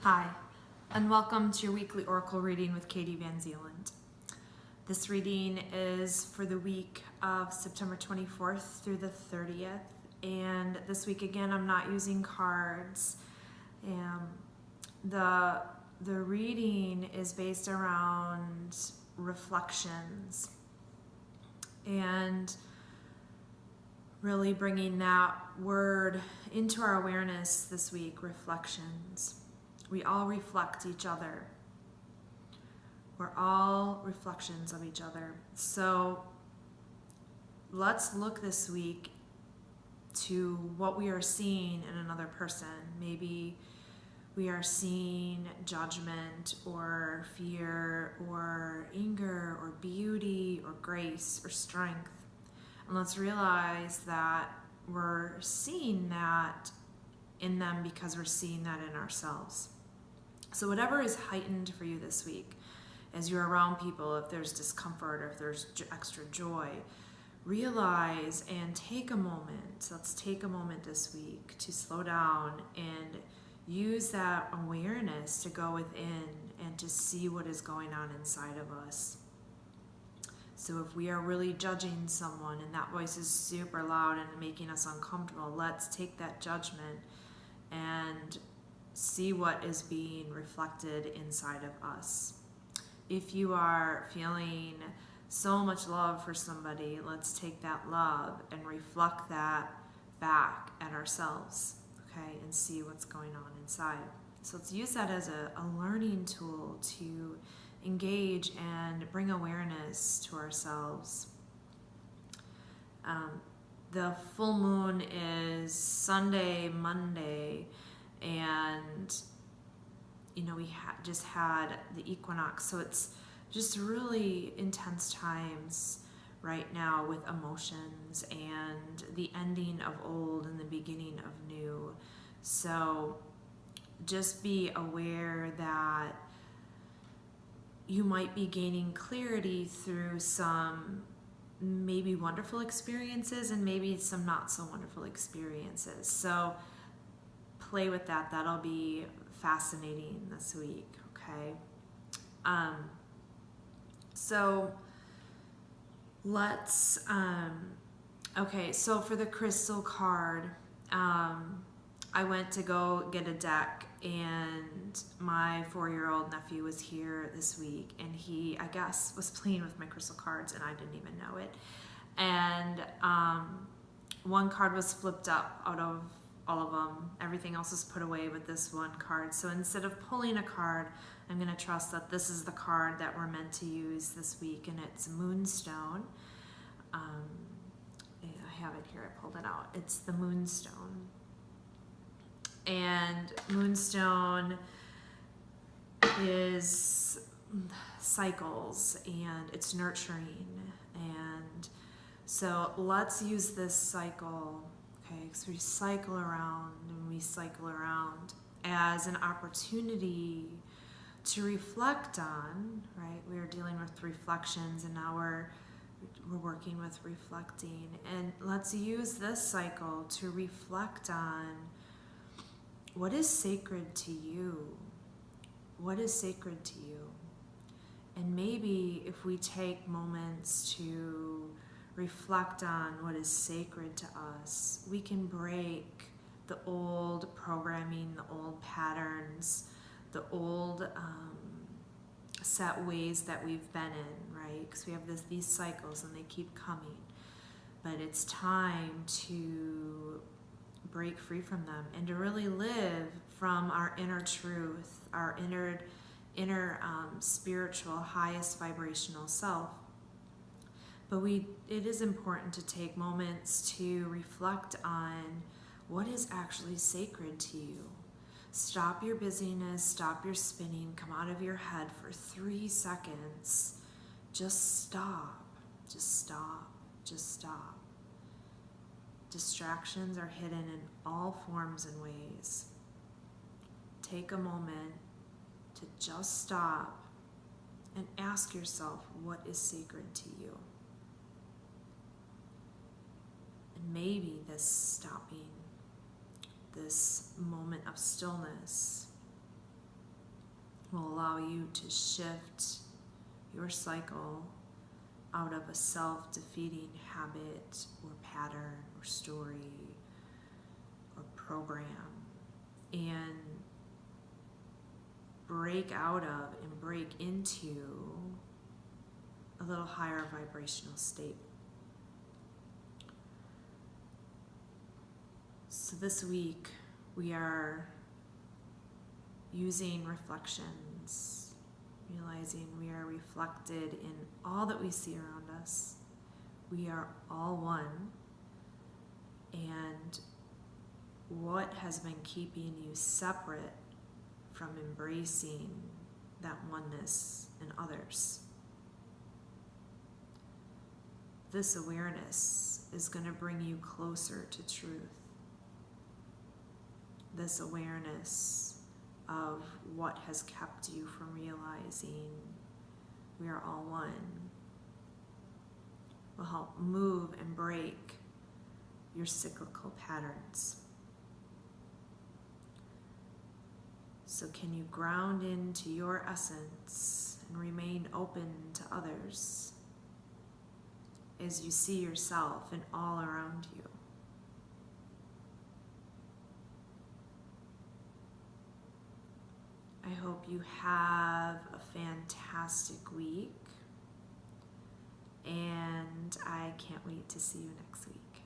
Hi, and welcome to your weekly Oracle reading with Katie VanZeeland. This reading is for the week of September 24th through the 30th, and this week again I'm not using cards. The reading is based around reflections and really bringing that word into our awareness this week, reflections. We all reflect each other. We're all reflections of each other. So let's look this week to what we are seeing in another person. Maybe we are seeing judgment or fear or anger or beauty or grace or strength. And let's realize that we're seeing that in them because we're seeing that in ourselves. So whatever is heightened for you this week, as you're around people, if there's discomfort or if there's extra joy, realize and take a moment. Let's take a moment this week to slow down and use that awareness to go within and to see what is going on inside of us. So if we are really judging someone and that voice is super loud and making us uncomfortable, let's take that judgment and see what is being reflected inside of us. If you are feeling so much love for somebody, let's take that love and reflect that back at ourselves, okay, and see what's going on inside. So let's use that as a learning tool to engage and bring awareness to ourselves. The full moon is Sunday, Monday, and we just had the equinox, so it's just really intense times right now with emotions and the ending of old and the beginning of new. So just be aware that you might be gaining clarity through some maybe wonderful experiences and maybe some not so wonderful experiences. So play with that. That'll be fascinating this week, okay? So let's, okay, so for the crystal card, I went to go get a deck, and my 4-year-old nephew was here this week, and he, I guess, was playing with my crystal cards, and I didn't even know it. And one card was flipped up out of all of them. Everything else is put away with this one card. So instead of pulling a card, I'm going to trust that this is the card that we're meant to use this week, and it's Moonstone. I have it here. I pulled it out. It's the Moonstone. And Moonstone is cycles, and it's nurturing. And so let's use this cycle, okay, because we cycle around and we cycle around as an opportunity to reflect on, right? We are dealing with reflections, and now we're working with reflecting. And let's use this cycle to reflect on what is sacred to you. What is sacred to you? And maybe if we take moments to reflect on what is sacred to us, we can break the old programming, the old patterns, the old set ways that we've been in, right? Because we have these cycles and they keep coming. But it's time to break free from them and to really live from our inner truth, our inner spiritual, highest vibrational self. But it is important to take moments to reflect on what is actually sacred to you. Stop your busyness, stop your spinning, come out of your head for 3 seconds. Just stop, just stop, just stop. Distractions are hidden in all forms and ways. Take a moment to just stop and ask yourself, what is sacred to you? And maybe this stopping, this moment of stillness will allow you to shift your cycle out of a self-defeating habit or pattern or story or program and break out of and break into a little higher vibrational state. So this week we are using reflections, realizing we are reflected in all that we see around us. We are all one, and what has been keeping you separate from embracing that oneness in others? This awareness is going to bring you closer to truth. This awareness of what has kept you from realizing we are all one will help move and break your cyclical patterns. So can you ground into your essence and remain open to others as you see yourself and all around you? I hope you have a fantastic week, and I can't wait to see you next week.